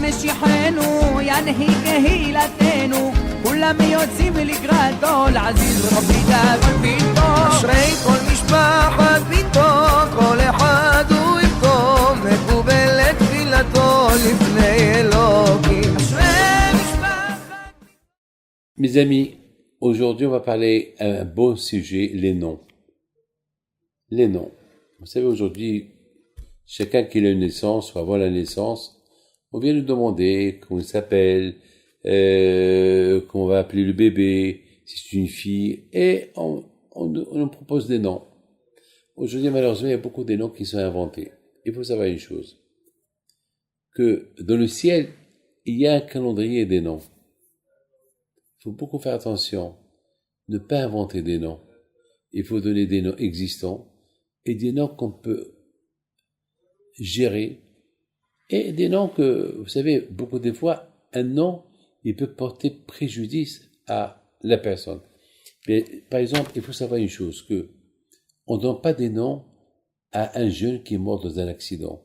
משיחנו ינהיג קהילתנו כולם יוצאים לקראתו לעזיז רבי דאגון ביתו אשרי כל משפחת ביתו כל אחד הוא יבכו מקובלת תפילתו לפני אלוקים אשרי משפחת Mes amis, aujourd'hui on va parler un beau sujet, les noms. Les noms. Vous savez, aujourd'hui, chacun qui a une naissance ou avant la naissance, on vient nous demander comment il s'appelle, qu'on va appeler le bébé, si c'est une fille, et on nous propose des noms. Aujourd'hui, malheureusement, il y a beaucoup de noms qui sont inventés. Il faut savoir une chose, que dans le ciel, il y a un calendrier des noms. Il faut beaucoup faire attention, ne pas inventer des noms. Il faut donner des noms existants et des noms qu'on peut gérer et des noms que, vous savez, beaucoup de fois, un nom, il peut porter préjudice à la personne. Mais, par exemple, il faut savoir une chose, que on ne donne pas des noms à un jeune qui est mort dans un accident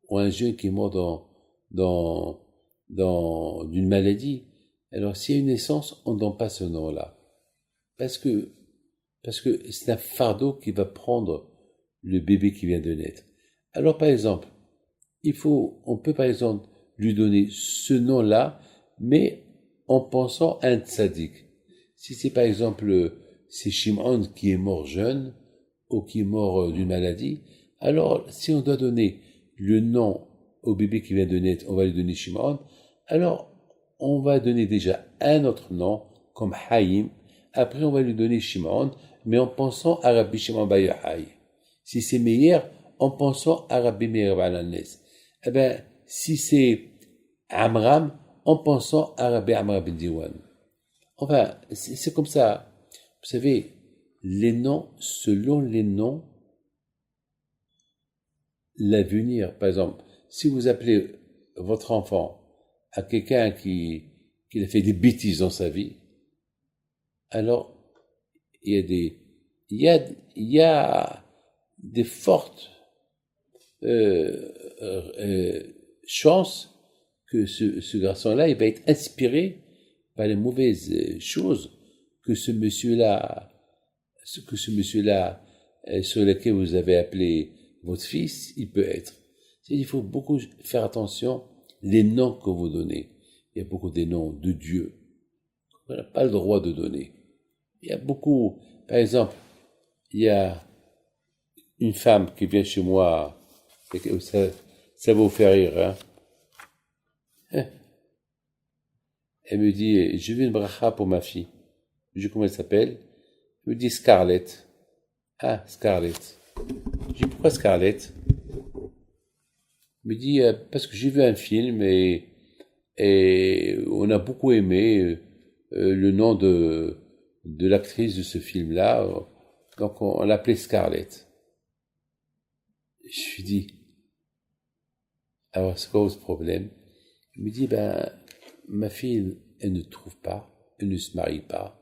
ou un jeune qui est mort d'une maladie. Alors, s'il y a une naissance, on ne donne pas ce nom-là. Parce que c'est un fardeau qui va prendre le bébé qui vient de naître. Alors, par exemple, on peut par exemple lui donner ce nom-là, mais en pensant à un tzaddik. Si c'est par exemple, c'est Shimon qui est mort jeune, ou qui est mort d'une maladie, alors si on doit donner le nom au bébé qui vient de naître, on va lui donner Shimon, alors on va donner déjà un autre nom, comme Haïm, après on va lui donner Shimon, mais en pensant à Rabbi Shimon Bar Yochai. Si c'est Meir, en pensant à Rabbi Meir Baal HaNes. Eh bien, si c'est Amram, en pensant à Rabbi Amram ben Diwan. Enfin, c'est comme ça. Vous savez, les noms, selon les noms, l'avenir, par exemple, si vous appelez votre enfant à quelqu'un qui a fait des bêtises dans sa vie, alors il y a des fortes chances que ce garçon-là, il va être inspiré par les mauvaises choses que ce monsieur-là sur lequel vous avez appelé votre fils, il peut être. Il faut beaucoup faire attention les noms que vous donnez. Il y a beaucoup des noms de Dieu qu'on n'a pas le droit de donner. Il y a beaucoup, par exemple, il y a une femme qui vient chez moi, ça va vous faire rire, hein? Elle me dit, je veux une bracha pour ma fille. Je dis, comment elle s'appelle? Elle me dit Scarlett. Ah, Scarlett. Je dis, pourquoi Scarlett? Elle me dit, parce que j'ai vu un film et on a beaucoup aimé le nom de l'actrice de ce film-là. Donc on l'appelait Scarlett. Je lui dis, alors c'est quoi ce problème? Il me dit, ma fille, elle ne trouve pas, elle ne se marie pas,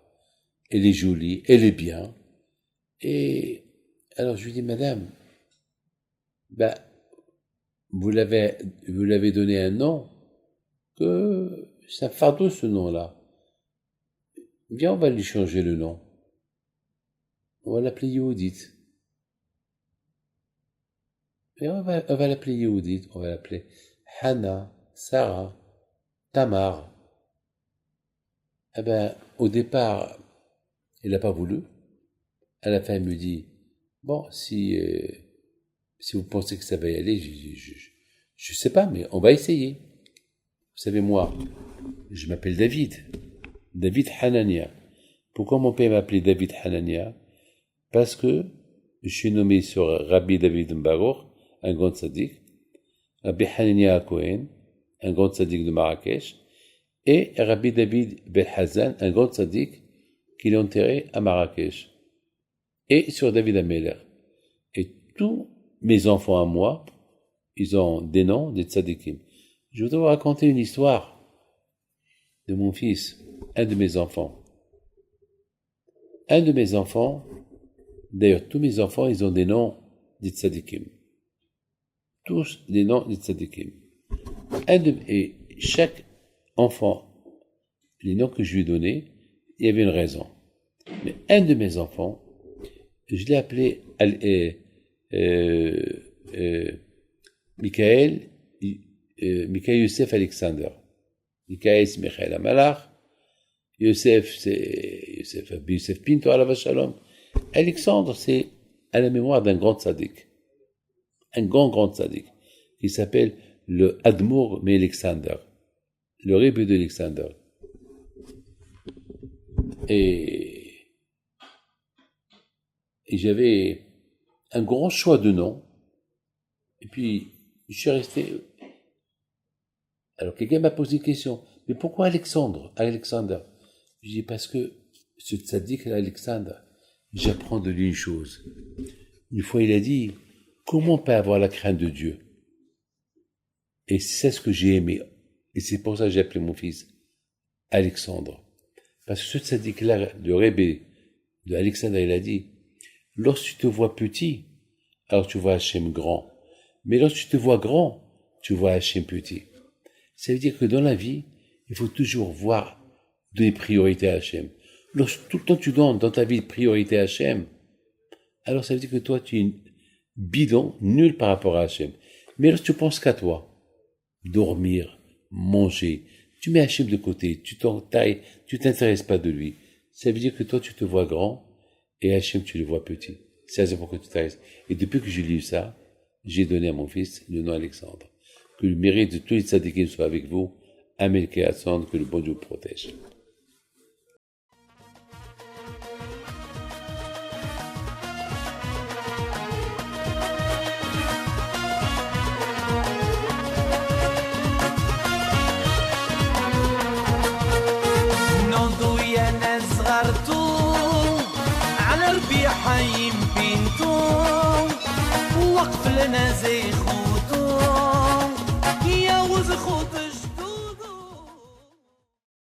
elle est jolie, elle est bien. Et alors je lui dis, madame, vous l'avez donné un nom, que c'est un fardeau ce nom-là. Viens, on va lui changer le nom. On va l'appeler Yehudit. Et on va l'appeler Yehudit, on va l'appeler Hannah, Sarah, Tamar. Au départ, elle n'a pas voulu. À la fin, elle me dit, bon, si vous pensez que ça va y aller, je sais pas, mais on va essayer. Vous savez, moi, je m'appelle David Hanania. Pourquoi mon père m'appelait David Hanania? Parce que je suis nommé sur Rabbi David Baruch, un grand tzaddik, Rabbi Hanania Cohen, un grand tzaddik de Marrakech, et Rabbi David Ben Hazan, un grand tzaddik qu'il a enterré à Marrakech, et sur David Ameller. Et tous mes enfants à moi, ils ont des noms des tzaddikim. Je voudrais vous raconter une histoire de mon fils, un de mes enfants. Un de mes enfants, d'ailleurs tous mes enfants, ils ont des noms des tzaddikim. Tous des noms des tzaddikim. Et chaque enfant, les noms que je lui ai donnés, il y avait une raison. Mais un de mes enfants, je l'ai appelé Michael Youssef Alexander. Michael, c'est Michael Amalach. Youssef, c'est Youssef Pinto, alav shalom. Alexandre, c'est à la mémoire d'un grand tzaddik. Un grand tzaddik, qui s'appelle le Admour Alexander. Le Rebbe d'Alexander. Et j'avais un grand choix de noms. Et puis, je suis resté. Alors, quelqu'un m'a posé une question. Mais pourquoi Alexander? Je dis, parce que ce tzaddik, Alexandre, j'apprends de lui une chose. Une fois, il a dit, comment on peut avoir la crainte de Dieu? Et c'est ce que j'ai aimé. Et c'est pour ça que j'ai appelé mon fils Alexandre. Parce que ce tzaddik-là, le Rebbe de Alexandre, il a dit, lorsque tu te vois petit, alors tu vois Hachem grand. Mais lorsque tu te vois grand, tu vois Hachem petit. Ça veut dire que dans la vie, il faut toujours donner priorité à Hachem. Lorsque tout le temps tu donnes dans ta vie priorité à Hachem, alors ça veut dire que toi, tu es bidon, nul par rapport à Hachem. Mais lorsque tu penses qu'à toi, dormir, manger, tu mets Hachem de côté, tu t'intéresses pas de lui. Ça veut dire que toi, tu te vois grand et Hachem, tu le vois petit. C'est ça pourquoi tu t'intéresses. Et depuis que j'ai lu ça, j'ai donné à mon fils le nom Alexandre. Que le mérite de tous les tzadikim soit avec vous. Amen Kehatzon, que le bon Dieu vous protège. وقف لنا زي